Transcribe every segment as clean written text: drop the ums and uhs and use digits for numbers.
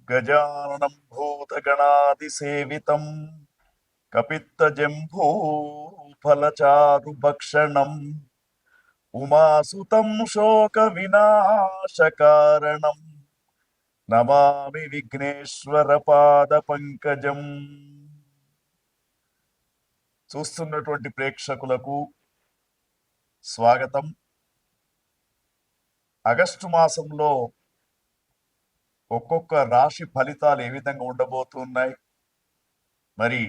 గజాననం భూతగణాదిసేవితం కపిత్తజంబూఫలచారుభక్షణం ఉమాసుతం శోక వినాశకారణం నమామి విఘ్నేశ్వర పాద పంకజం. చూస్తున్నటువంటి ప్రేక్షకులకు స్వాగతం. ఆగస్టు మాసంలో ఒక్కొక్క రాశి ఫలితాలు ఏ విధంగా ఉండబోతున్నాయి, మరి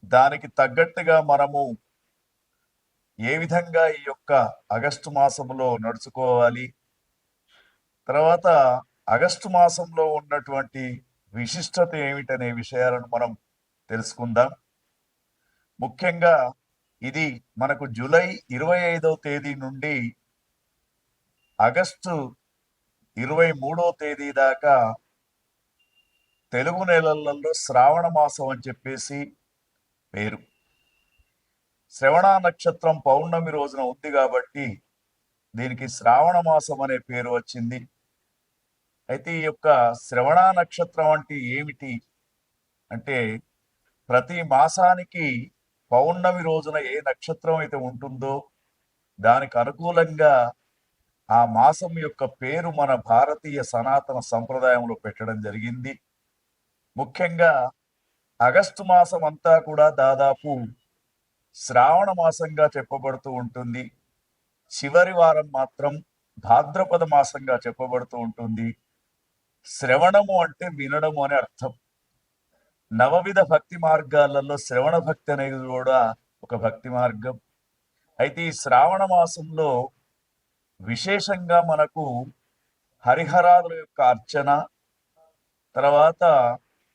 దానికి తగ్గట్టుగా మనము ఏ విధంగా ఈ యొక్క ఆగస్టు మాసంలో నడుచుకోవాలి, తర్వాత ఆగస్టు మాసంలో ఉన్నటువంటి విశిష్టత ఏమిటనే విషయాలను మనం తెలుసుకుందాం. ముఖ్యంగా ఇది మనకు జూలై 25వ తేదీ నుండి ఆగస్టు 23వ తేదీ దాకా తెలుగు నెలలలో శ్రావణ మాసం అని చెప్పేసి పేరు. శ్రవణ నక్షత్రం పౌర్ణమి రోజున ఉంది కాబట్టి దీనికి శ్రావణ మాసం అనే పేరు వచ్చింది. అయితే ఈ యొక్క శ్రవణ నక్షత్రం అంటే ఏమిటి అంటే, ప్రతి మాసానికి పౌర్ణమి రోజున ఏ నక్షత్రం అయితే ఉంటుందో దానికి అనుకూలంగా ఆ మాసం యొక్క పేరు మన భారతీయ సనాతన సంప్రదాయంలో పెట్టడం జరిగింది. ముఖ్యంగా ఆగస్టు మాసం అంతా కూడా దాదాపు శ్రావణ మాసంగా చెప్పబడుతూ ఉంటుంది. చివరి వారం మాత్రం భాద్రపద మాసంగా చెప్పబడుతూ ఉంటుంది. శ్రవణము అంటే వినడము అని అర్థం. నవవిధ భక్తి మార్గాలలో శ్రవణ భక్తి అనేది కూడా ఒక భక్తి మార్గం. అయితే ఈ శ్రావణ మాసంలో విశేషంగా మనకు హరిహరాదుల యొక్క అర్చన, తర్వాత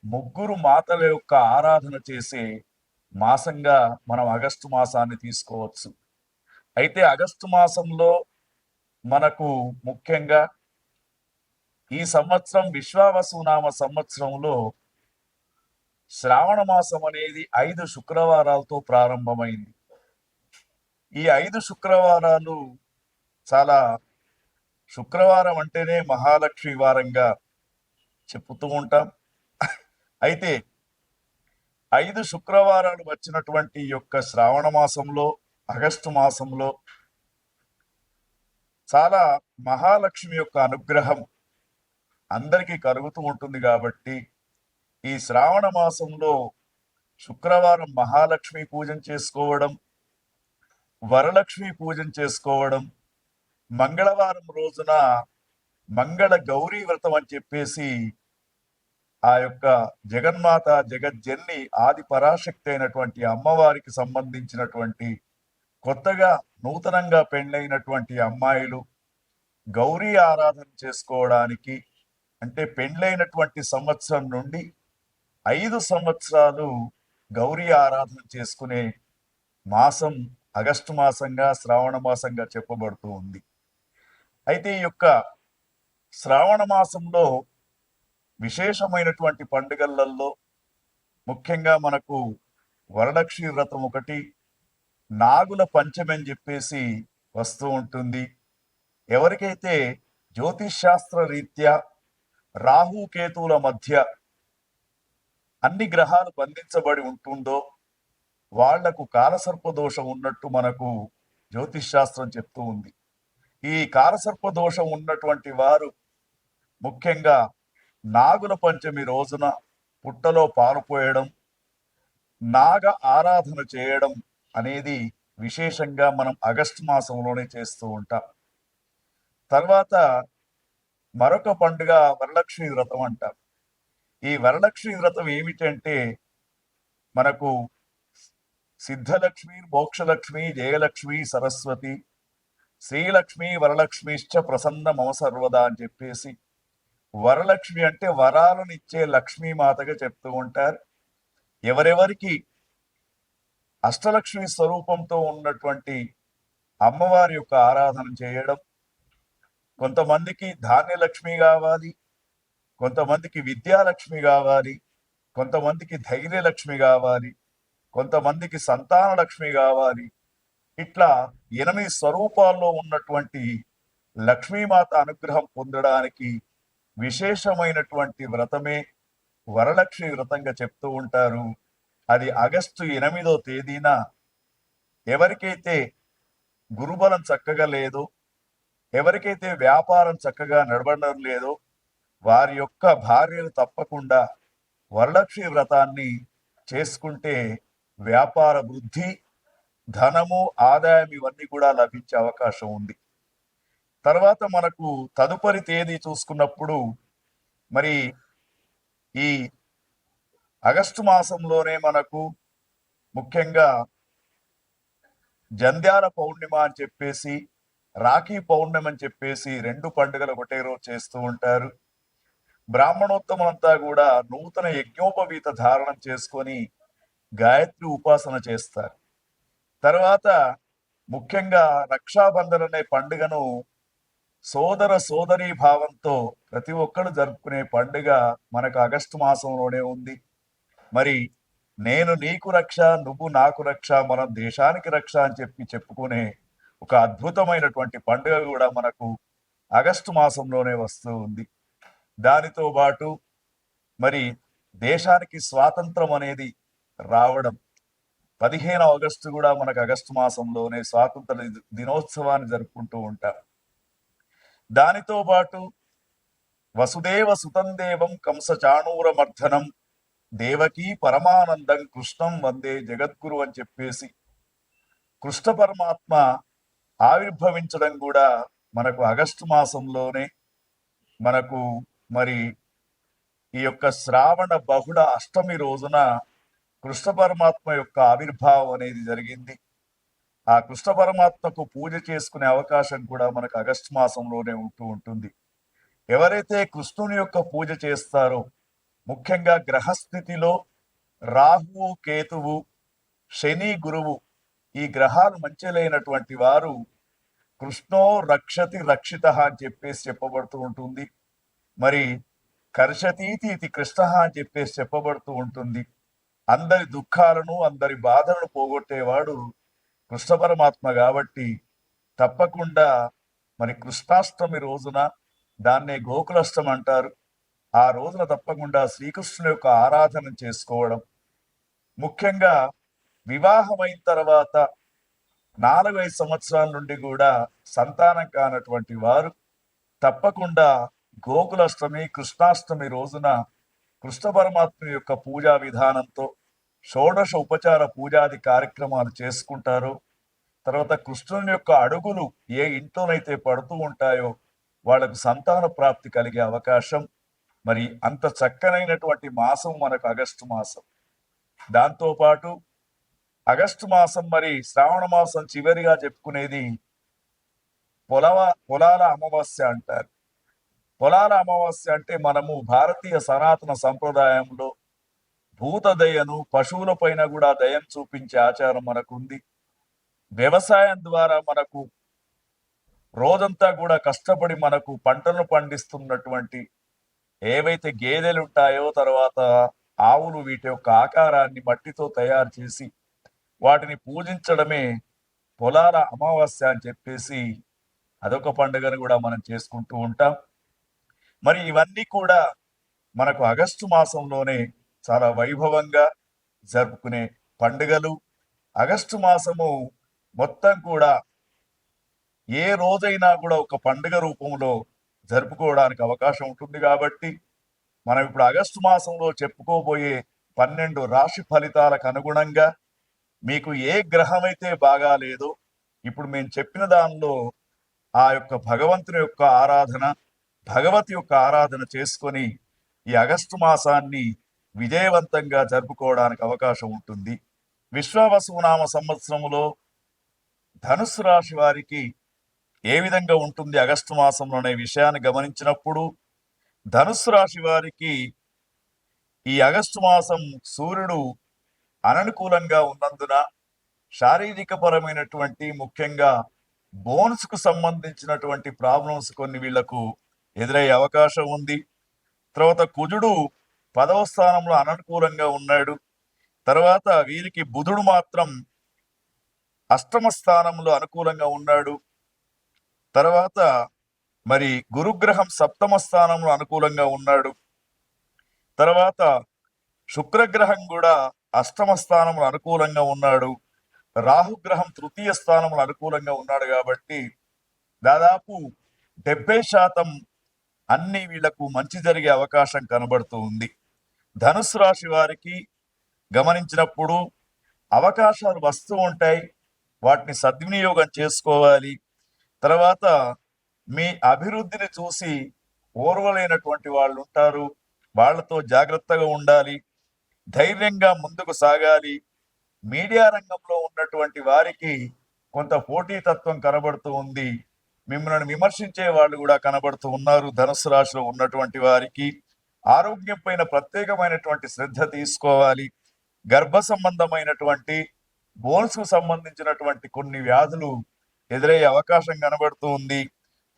ముగ్గురు మాతల యొక్క ఆరాధన చేసే మాసంగా మనం ఆగస్టు మాసాన్ని తీసుకోవచ్చు. అయితే ఆగస్టు మాసంలో మనకు ముఖ్యంగా ఈ సంవత్సరం విశ్వావసునామ సంవత్సరంలో శ్రావణ మాసం అనేది 5 శుక్రవారాలతో ప్రారంభమైంది. ఈ 5 శుక్రవారాలు చాలా, శుక్రవారం అంటేనే మహాలక్ష్మి వారంగా చెప్పుతూ ఉంటాం. అయితే 5 శుక్రవారాలు వచ్చినటువంటి యొక్క శ్రావణ మాసంలో, ఆగస్టు మాసంలో చాలా మహాలక్ష్మి యొక్క అనుగ్రహం అందరికీ కలుగుతూ ఉంటుంది. కాబట్టి ఈ శ్రావణ మాసంలో శుక్రవారం మహాలక్ష్మి పూజన చేసుకోవడం, వరలక్ష్మి పూజన చేసుకోవడం, మంగళవారం రోజున మంగళ గౌరీ వ్రతం అని చెప్పేసి ఆ యొక్క జగన్మాత జగజ్జన్ని ఆది పరాశక్తి అయినటువంటి అమ్మవారికి సంబంధించినటువంటి కొత్తగా నూతనంగా పెండ్లైనటువంటి అమ్మాయిలు గౌరీ ఆరాధన చేసుకోవడానికి, అంటే పెండ్లైనటువంటి సంవత్సరం నుండి 5 సంవత్సరాలు గౌరీ ఆరాధన చేసుకునే మాసం ఆగస్టు మాసంగా, శ్రావణ మాసంగా చెప్పబడుతూ ఉంది. అయితే ఈ యొక్క శ్రావణ మాసంలో విశేషమైనటువంటి పండుగలలో ముఖ్యంగా మనకు వరలక్ష్మి వ్రతం ఒకటి, నాగుల పంచమి అని చెప్పేసి వస్తూ ఉంటుంది. ఎవరికైతే జ్యోతిష్ శాస్త్ర రీత్యా రాహుకేతువుల మధ్య అన్ని గ్రహాలు బంధించబడి ఉంటుందో వాళ్లకు కాలసర్పదోషం ఉన్నట్టు మనకు జ్యోతిష్ శాస్త్రం చెప్తూ ఉంది. ఈ కాలసర్పదోషం ఉన్నటువంటి వారు ముఖ్యంగా నాగుల పంచమి రోజున పుట్టలో పాలు పోయడం, నాగ ఆరాధన చేయడం అనేది విశేషంగా మనం ఆగస్టు మాసంలోనే చేస్తూ ఉంటాం. తర్వాత మరొక పండుగ వరలక్ష్మి వ్రతం అంటాం. ఈ వరలక్ష్మి వ్రతం ఏమిటంటే, మనకు సిద్ధలక్ష్మి, మోక్షలక్ష్మి, జయలక్ష్మి, సరస్వతి, శ్రీలక్ష్మి, వరలక్ష్మిశ్చ ప్రసన్న మమ సర్వదా అని చెప్పేసి, వరలక్ష్మి అంటే వరాలను ఇచ్చే లక్ష్మీమాతగా చెప్తూ ఉంటారు. ఎవరెవరికి అష్టలక్ష్మి స్వరూపంతో ఉన్నటువంటి అమ్మవారి యొక్క ఆరాధన చేయడం, కొంతమందికి ధాన్యలక్ష్మి కావాలి, కొంతమందికి విద్యాలక్ష్మి కావాలి, కొంతమందికి ధైర్యలక్ష్మి కావాలి, కొంతమందికి సంతాన లక్ష్మి కావాలి. ఇట్లా 8 స్వరూపాల్లో ఉన్నటువంటి లక్ష్మీమాత అనుగ్రహం పొందడానికి విశేషమైనటువంటి వ్రతమే వరలక్ష్మి వ్రతంగా చెప్తూ ఉంటారు. అది ఆగస్టు 8వ తేదీన ఎవరికైతే గురుబలం చక్కగా లేదో, ఎవరికైతే వ్యాపారం చక్కగా నడవడం లేదో వారి యొక్క భార్యలు తప్పకుండా వరలక్ష్మి వ్రతాన్ని చేసుకుంటే వ్యాపార వృద్ధి, ధనము, ఆదాయం ఇవన్నీ కూడా లభించే అవకాశం ఉంది. తర్వాత మనకు తదుపరి తేదీ చూసుకున్నప్పుడు మరి ఈ ఆగస్టు మాసంలోనే మనకు ముఖ్యంగా జంధ్యాల పౌర్ణిమ అని చెప్పేసి, రాఖీ పౌర్ణమి అని చెప్పేసి 2 పండుగలు ఒకటే రోజు చేస్తూ ఉంటారు. బ్రాహ్మణోత్తములంతా కూడా నూతన యజ్ఞోపవీత ధారణం చేసుకొని గాయత్రి ఉపాసన చేస్తారు. తర్వాత ముఖ్యంగా రక్షాబంధన్ అనే పండుగను సోదర సోదరీ భావంతో ప్రతి ఒక్కరు జరుపుకునే పండుగ మనకు ఆగస్టు మాసంలోనే ఉంది. మరి నేను నీకు రక్ష, నువ్వు నాకు రక్ష, మనం దేశానికి రక్ష అని చెప్పుకునే ఒక అద్భుతమైనటువంటి పండుగ కూడా మనకు ఆగస్టు మాసంలోనే వస్తూ ఉంది. దానితో పాటు మరి దేశానికి స్వాతంత్రం అనేది రావడం 15 ఆగస్టు కూడా మనకు ఆగస్టు మాసంలోనే స్వాతంత్ర దినోత్సవాన్ని జరుపుకుంటూ ఉంటాం. దానితో పాటు వసుదేవ సుతం దేవం కంస చాణూర మర్దనం దేవకీ పరమానందం కృష్ణం వందే జగద్గురు అని చెప్పేసి కృష్ణ పరమాత్మ ఆవిర్భవించడం కూడా మనకు ఆగస్టు మాసంలోనే మనకు మరి ఈ యొక్క శ్రావణ బహుళ అష్టమి రోజున కృష్ణ పరమాత్మ యొక్క ఆవిర్భావం అనేది జరిగింది. ఆ కృష్ణ పరమాత్మకు పూజ చేసుకునే అవకాశం కూడా మనకు ఆగస్టు మాసంలోనే ఉంటూ ఉంటుంది. ఎవరైతే కృష్ణుని యొక్క పూజ చేస్తారో, ముఖ్యంగా గ్రహస్థితిలో రాహువు, కేతువు, శని, గురువు ఈ గ్రహాలు మంచి లేనటువంటి వారు కృష్ణో రక్షతి రక్షిత అని చెప్పేసి చెప్పబడుతూ ఉంటుంది. మరి కర్షతీతి ఇది కృష్ణ అని చెప్పేసి చెప్పబడుతూ ఉంటుంది. అందరి దుఃఖాలను, అందరి బాధలను పోగొట్టేవాడు కృష్ణ పరమాత్మ కాబట్టి తప్పకుండా మరి కృష్ణాష్టమి రోజున, దాన్నే గోకులాష్టమి అంటారు, ఆ రోజున తప్పకుండా శ్రీకృష్ణుని యొక్క ఆరాధన చేసుకోవడం. ముఖ్యంగా వివాహమైన తర్వాత 4-5 సంవత్సరాల నుండి కూడా సంతానం కానటువంటి వారు తప్పకుండా గోకులాష్టమి, కృష్ణాష్టమి రోజున కృష్ణ పరమాత్మ యొక్క పూజా విధానంతో షోడశ ఉపచార పూజాది కార్యక్రమాలు చేసుకుంటారు. తర్వాత కృష్ణుని యొక్క అడుగులు ఏ ఇంట్లోనైతే పడుతూ ఉంటాయో వాళ్ళకు సంతాన ప్రాప్తి కలిగే అవకాశం. మరి అంత చక్కనైనటువంటి మాసం మనకు ఆగస్టు మాసం. దాంతోపాటు ఆగస్టు మాసం మరి శ్రావణ మాసం చివరిగా చెప్పుకునేది పొలాల అమావాస్య అంటారు. పొలాల అమావాస్య అంటే మనము భారతీయ సనాతన సంప్రదాయంలో భూత దయను, పశువుల పైన కూడా దయం చూపించే ఆచారం మనకుంది. వ్యవసాయం ద్వారా మనకు రోజంతా కూడా కష్టపడి మనకు పంటలను పండిస్తున్నటువంటి ఏవైతే గేదెలు ఉంటాయో, తర్వాత ఆవులు, వీటి యొక్క ఆకారాన్ని మట్టితో తయారు చేసి వాటిని పూజించడమే పొలాల అమావాస్య అని చెప్పేసి అదొక పండుగను కూడా మనం చేసుకుంటూ ఉంటాం. మరి ఇవన్నీ కూడా మనకు ఆగస్టు మాసంలోనే చాలా వైభవంగా జరుపుకునే పండుగలు. ఆగస్టు మాసము మొత్తం కూడా ఏ రోజైనా కూడా ఒక పండుగ రూపంలో జరుపుకోవడానికి అవకాశం ఉంటుంది. కాబట్టి మనం ఇప్పుడు ఆగస్టు మాసంలో చెప్పుకోబోయే 12 రాశి ఫలితాలకు అనుగుణంగా మీకు ఏ గ్రహం అయితే బాగా లేదో, ఇప్పుడు మేము చెప్పిన దానిలో ఆ యొక్క భగవంతుని యొక్క ఆరాధన, భగవతి యొక్క ఆరాధన చేసుకొని ఈ ఆగస్టు మాసాన్ని విజయవంతంగా జరుపుకోవడానికి అవకాశం ఉంటుంది. విశ్వావసునామ సంవత్సరంలో ధనుస్సు రాశి వారికి ఏ విధంగా ఉంటుంది ఆగస్టు మాసంలో అనే విషయాన్ని గమనించినప్పుడు, ధనుస్సు రాశి వారికి ఈ ఆగస్టు మాసం సూర్యుడు అననుకూలంగా ఉన్నందున శారీరక పరమైనటువంటి, ముఖ్యంగా బోన్స్ కు సంబంధించినటువంటి ప్రాబ్లమ్స్ కొన్ని వీళ్లకు ఎదురయ్యే అవకాశం ఉంది. తర్వాత కుజుడు 10వ స్థానంలో అననుకూలంగా ఉన్నాడు. తర్వాత వీరికి బుధుడు మాత్రం అష్టమ స్థానంలో అనుకూలంగా ఉన్నాడు. తర్వాత మరి గురుగ్రహం సప్తమ స్థానంలో అనుకూలంగా ఉన్నాడు. తర్వాత శుక్రగ్రహం కూడా అష్టమ స్థానంలో అనుకూలంగా ఉన్నాడు. రాహుగ్రహం తృతీయ స్థానంలో అనుకూలంగా ఉన్నాడు. కాబట్టి దాదాపు 70% అన్ని వీళ్లకు మంచి జరిగే అవకాశం కనబడుతూ ఉంది. ధనుసు రాశి వారికి గమనించినప్పుడు అవకాశాలు వస్తూ ఉంటాయి, వాటిని సద్వినియోగం చేసుకోవాలి. తర్వాత మీ అభివృద్ధిని చూసి ఓర్వలేనటువంటి వాళ్ళు ఉంటారు, వాళ్లతో జాగ్రత్తగా ఉండాలి, ధైర్యంగా ముందుకు సాగాలి. మీడియా రంగంలో ఉన్నటువంటి వారికి కొంత పోటీతత్వం కనబడుతూ ఉంది, మిమ్మల్ని విమర్శించే వాళ్ళు కూడా కనబడుతూ ఉన్నారు. ధనుసు రాశిలో ఉన్నటువంటి వారికి ఆరోగ్యం పైన ప్రత్యేకమైనటువంటి శ్రద్ధ తీసుకోవాలి. గర్భ సంబంధమైనటువంటి బోన్స్ కు సంబంధించినటువంటి కొన్ని వ్యాధులు ఎదురయ్యే అవకాశం కనబడుతూ ఉంది.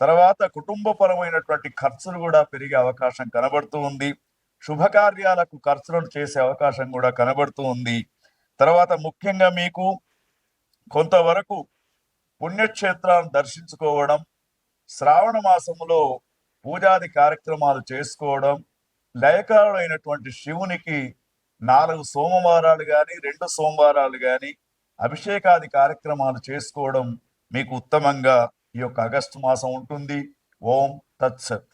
తర్వాత కుటుంబపరమైనటువంటి ఖర్చులు కూడా పెరిగే అవకాశం కనబడుతూ ఉంది. శుభకార్యాలకు ఖర్చులను చేసే అవకాశం కూడా కనబడుతూ ఉంది. తర్వాత ముఖ్యంగా మీకు కొంతవరకు పుణ్యక్షేత్రాలను దర్శించుకోవడం, శ్రావణ మాసములో పూజాది కార్యక్రమాలు చేసుకోవడం, లయకారుడైనటువంటి శివునికి 4 సోమవారాలు గాని 2 సోమవారాలు గాని అభిషేకాది కార్యక్రమాలు చేసుకోవడం మీకు ఉత్తమంగా ఈ యొక్క ఆగస్టు మాసం ఉంటుంది. ఓం తత్సత్.